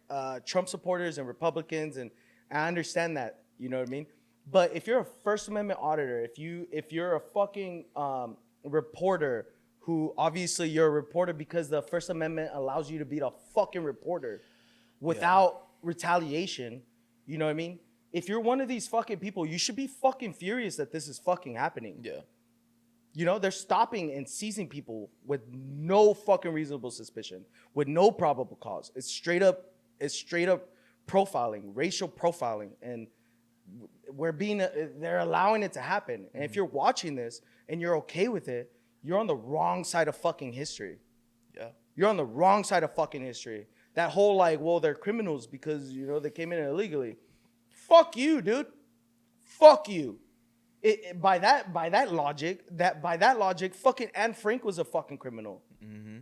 Trump supporters and Republicans, and I understand that. You know what I mean? But if you're a First Amendment auditor, if you're a fucking reporter, who obviously you're a reporter because the First Amendment allows you to be a fucking reporter without retaliation, you know what I mean? If you're one of these fucking people, you should be fucking furious that this is fucking happening. Yeah. You know, they're stopping and seizing people with no fucking reasonable suspicion, with no probable cause. It's straight up profiling, racial profiling, and they're allowing it to happen. And if you're watching this and you're okay with it, you're on the wrong side of fucking history. Yeah. You're on the wrong side of fucking history. That whole like, well, they're criminals because, you know, they came in illegally. Fuck you, dude. Fuck you. By that logic, fucking Anne Frank was a fucking criminal. Mm-hmm.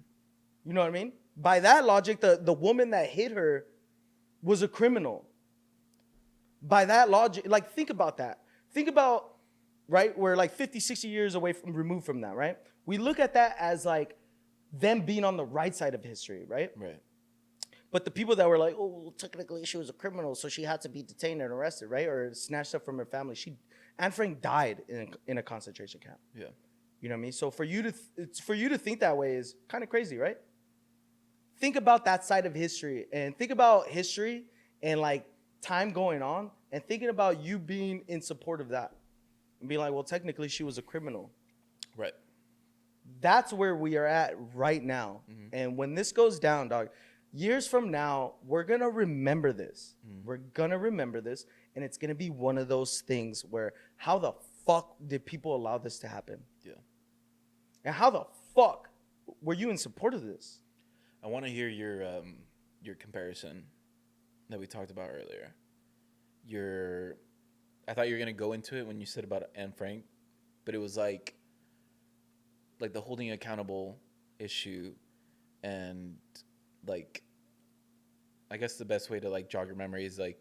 You know what I mean? By that logic, the woman that hit her was a criminal. By that logic, like, think about that. Think about, right, we're like 50, 60 years removed from that, right? We look at that as like them being on the right side of history, right? Right. But the people that were like, oh, well, technically she was a criminal, so she had to be detained and arrested, right? Or snatched up from her family. Anne Frank died in a concentration camp. Yeah. You know what I mean? So for you to think that way is kind of crazy, right? Think about that side of history and think about history and like time going on and thinking about you being in support of that and be like, well, technically she was a criminal. Right. That's where we are at right now. Mm-hmm. And when this goes down, dog, years from now, we're going to remember this. Mm-hmm. We're going to remember this. And it's going to be one of those things where how the fuck did people allow this to happen? Yeah. And how the fuck were you in support of this? I want to hear your comparison that we talked about earlier. I thought you were gonna go into it when you said about Anne Frank, but it was like the holding accountable issue, and like I guess the best way to like jog your memory is like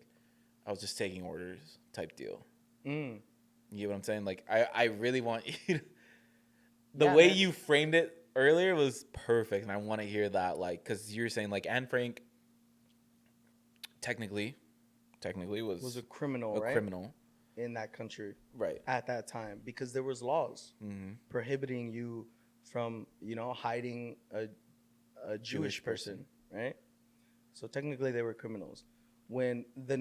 I was just taking orders type deal. You get what I'm saying? Like I really want you to, the way you framed it earlier was perfect, and I want to hear that, like, because you're saying like Anne Frank technically was a criminal, right? Criminal in that country, right, at that time, because there was laws prohibiting you from, hiding a Jewish person, right? So technically they were criminals. When the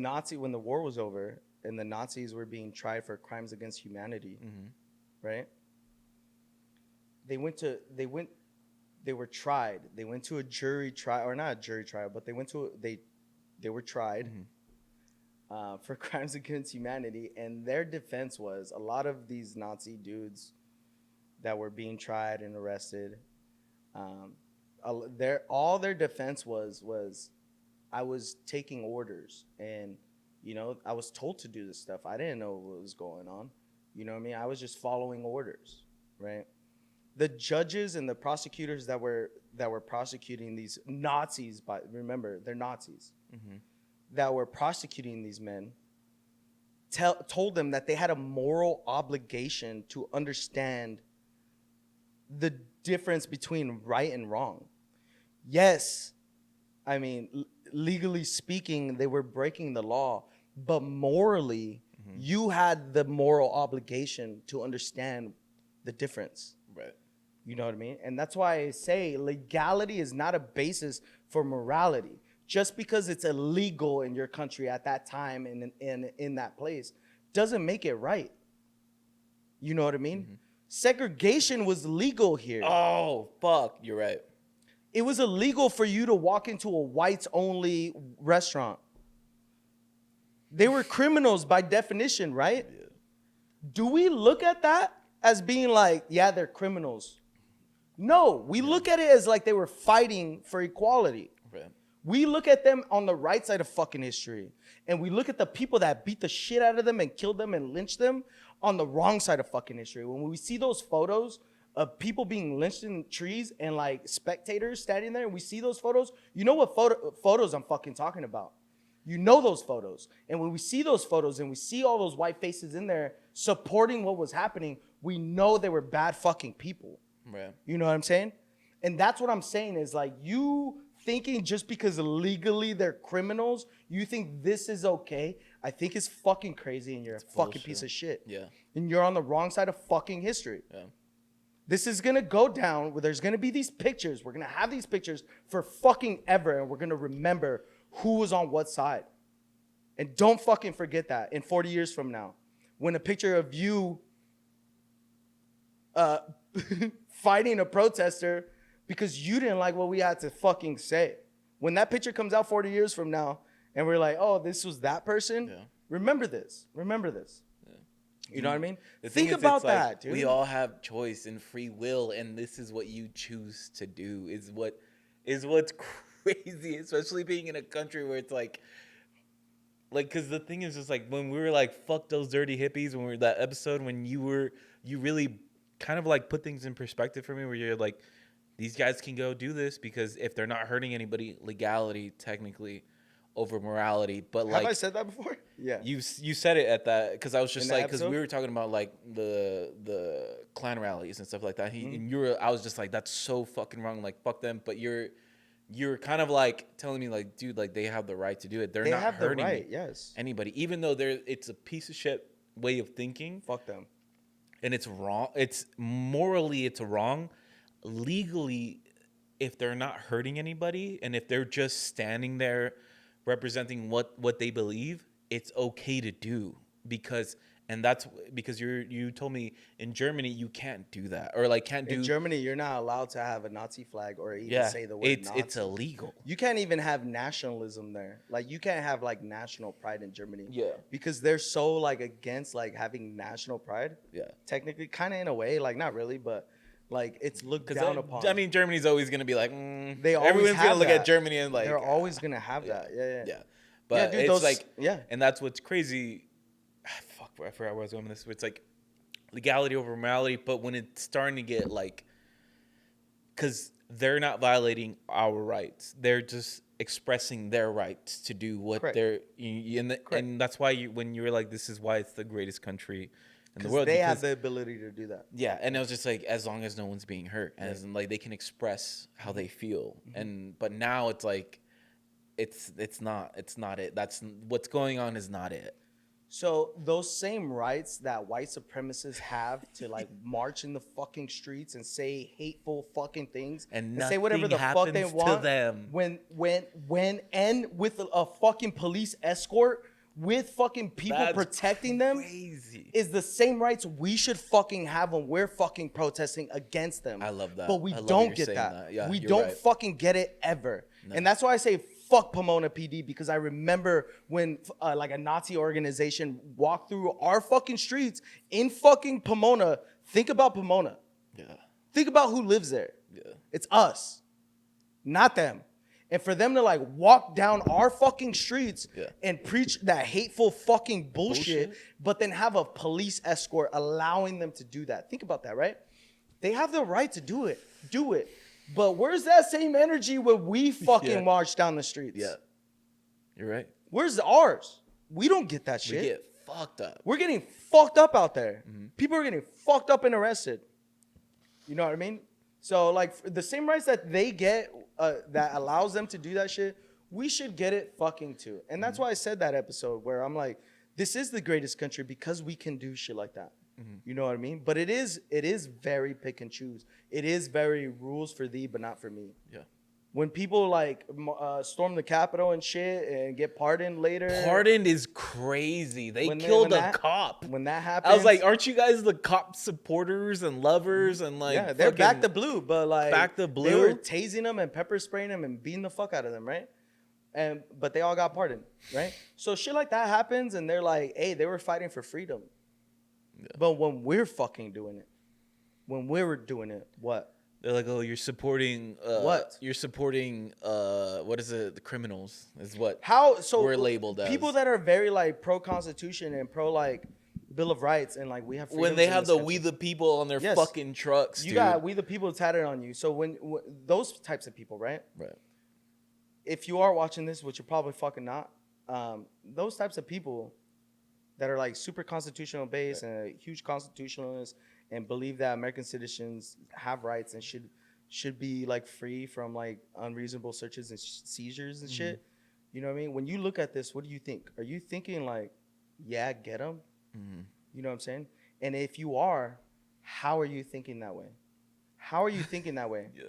war was over and the Nazis were being tried for crimes against humanity, right? They were tried. They went to a jury trial, or not a jury trial, but they were tried for crimes against humanity. And their defense was, a lot of these Nazi dudes that were being tried and arrested, all their defense was I was taking orders, and I was told to do this stuff. I didn't know what was going on. You know what I mean? I was just following orders, right? The judges and the prosecutors that were prosecuting these Nazis, but remember, they're Nazis, that were prosecuting these men, told them that they had a moral obligation to understand the difference between right and wrong. Yes, I mean, legally speaking, they were breaking the law, but morally, you had the moral obligation to understand the difference. right. You know what I mean? And that's why I say legality is not a basis for morality. Just because it's illegal in your country at that time and in that place doesn't make it right. You know what I mean? Segregation was legal here. Oh, fuck. You're right. It was illegal for you to walk into a whites-only restaurant. They were criminals by definition, right? Yeah. Do we look at that as being like, yeah, they're criminals? No, we look at it as like they were fighting for equality. Right. We look at them on the right side of fucking history. And we look at the people that beat the shit out of them and killed them and lynched them on the wrong side of fucking history. When we see those photos of people being lynched in trees and like spectators standing there, and we see those photos, you know what photos I'm fucking talking about. You know those photos. And when we see those photos and we see all those white faces in there supporting what was happening, we know they were bad fucking people. Right. You know what I'm saying? And that's what I'm saying is like, you thinking just because legally they're criminals, you think this is okay, I think it's fucking crazy, and you're a fucking piece of shit. Yeah. And you're on the wrong side of fucking history. Yeah. This is going to go down where there's going to be these pictures. We're going to have these pictures for fucking ever, and we're going to remember who was on what side. And don't fucking forget that in 40 years from now, when a picture of you fighting a protester because you didn't like what we had to fucking say. When that picture comes out 40 years from now and we're like, oh, this was that person, remember this. Remember this. Yeah. You know what I mean? Think about that, dude. We all have choice and free will, and this is what you choose to do is what's crazy, especially being in a country where it's like, because the thing is just like when we were like, fuck those dirty hippies, when we were that episode, when you really kind of like put things in perspective for me, where you're like, these guys can go do this because if they're not hurting anybody, legality technically over morality. But like, have I said that before? Yeah. You said it at that, because I was just like, because we episode? were talking about like the Klan rallies and stuff like that. And I was just like, that's so fucking wrong. Like, fuck them. But you're kind of like telling me like, dude, like they have the right to do it. They not hurting anybody, even though it's a piece of shit way of thinking. Fuck them. And it's wrong. It's morally, it's wrong. Legally, if they're not hurting anybody and if they're just standing there representing what they believe, it's okay to do, because you told me in Germany you can't do that, or like can't do. In Germany, you're not allowed to have a Nazi flag or even say the word Nazi. It's illegal. You can't even have nationalism there. Like, you can't have like national pride in Germany. Yeah. Because they're so like against like having national pride. Yeah. Technically, kind of in a way, like not really, but like it's looked down upon. I mean, Germany's always gonna be like, they always everyone's have gonna look that. at Germany and like they're always gonna have that. Yeah. Yeah. But dude, it's those- like, yeah. and that's what's crazy. Fuck, I forgot where I was going with this. Where it's like legality over morality, but when it's starting to get like, because they're not violating our rights, they're just expressing their rights to do what Correct. and that's why when you were like, this is why it's the greatest country in the Because world. they have the ability to do that. Yeah, and it was just like, as long as no one's being hurt, as in like they can express how they feel, and but now it's like, it's not it. That's what's going on is not it. So those same rights that white supremacists have to like march in the fucking streets and say hateful fucking things And say whatever the nothing fuck they happens to want them. when and with a fucking police escort with fucking people That's protecting them crazy. is the same rights we should fucking have when we're fucking protesting against them. I love that. But we I love don't that get you're that. saying that. Yeah, we you're don't right. fucking get it ever. And that's why I say fuck Pomona PD, because I remember when like a Nazi organization walked through our fucking streets in fucking Pomona. Think about Pomona. Yeah, Think about who lives there. yeah. It's us, not them. And for them to like walk down our fucking streets Yeah. and preach that hateful fucking bullshit, Bullshit. but then have a police escort allowing them to do that. Think about that, right? They have the right to do it. Do it. But where's that same energy when we fucking Yeah. march down the streets? Yeah, you're right. Where's ours? We don't get that shit. We get fucked up. We're getting fucked up out there. Mm-hmm. People are getting fucked up and arrested. You know what I mean? So like the same rights that they get that allows them to do that shit, we should get it fucking too. And that's why I said that episode where I'm like, this is the greatest country because we can do shit like that. You know what I mean? But it is very pick and choose. It is very rules for thee, but not for me. Yeah. When people like storm the Capitol and shit and get pardoned later. Pardoned is crazy. They when killed when a that- cop. When that happens. I was like, aren't you guys the cop supporters and lovers and like? yeah, they're back fucking- to blue, but like Back to They blue? were tasing them and pepper spraying them and beating the fuck out of them, right? But they all got pardoned, right? So shit like that happens, and they're like, hey, they were fighting for freedom. But when we're fucking doing it, when we're doing it, what? They're like, oh, you're supporting What? You're supporting what is it? The criminals is what? How? So We're labeled as. people that are very like pro Constitution and pro like Bill of Rights and like we have when freedoms they in have this the country. "We the People" on their Yes. fucking trucks, You dude. got we the people tatted on you. So when those types of people, right? Right. If you are watching this, which you're probably fucking not, those types of people that are like super constitutional based and a huge constitutionalists and believe that American citizens have rights and should be like free from like unreasonable searches and seizures and shit. You know what I mean? When you look at this, what do you think? Are you thinking like, yeah, get them? You know what I'm saying? And if you are, how are you thinking that way? How are you thinking that way? Yeah.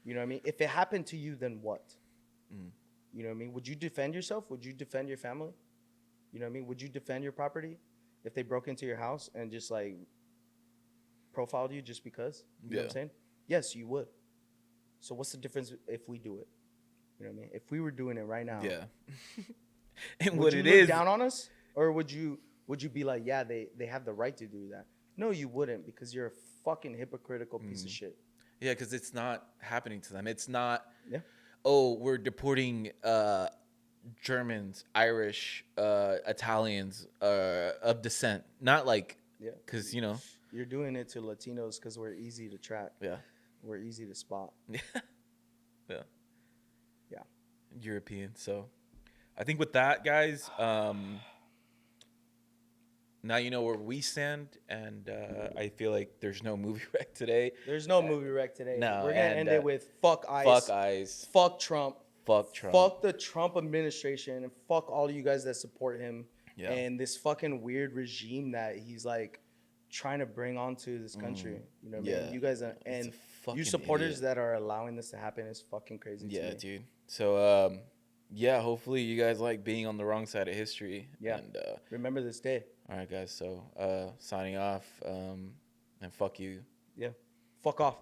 You know what I mean? If it happened to you, then what? You know what I mean? Would you defend yourself? Would you defend your family? You know what I mean? Would you defend your property if they broke into your house and just like profiled you just because? You know what I'm Yeah. saying? Yes, you would. So what's the difference if we do it? You know what I mean? If we were doing it right now, Yeah. And would what you it look is, down on us? Or would you be like, yeah, they have the right to do that? No, you wouldn't, because you're a fucking hypocritical piece of shit. yeah, because it's not happening to them. It's not. Yeah. Oh, we're deporting Germans, Irish, Italians of descent. Not like, Yeah. because you know, You're doing it to Latinos because we're easy to track. yeah, We're easy to spot. yeah, Yeah. European. So, I think with that, guys, now you know where we stand, and I feel like there's no movie wreck today. There's no movie wreck today. No, We're gonna and, end it with fuck ICE, Fuck ICE. fuck Trump, Fuck Trump. fuck the Trump administration, and fuck all you guys that support him Yeah. and this fucking weird regime that he's like trying to bring onto this country. You know what I Yeah. mean? You guys are, It's and a fucking you supporters idiot. that are allowing this to happen is fucking crazy. to Yeah, me. dude. So, yeah, hopefully you guys like being on the wrong side of history. Yeah. And, Remember this day. all right, guys. So, signing off, and fuck you. Yeah. Fuck off.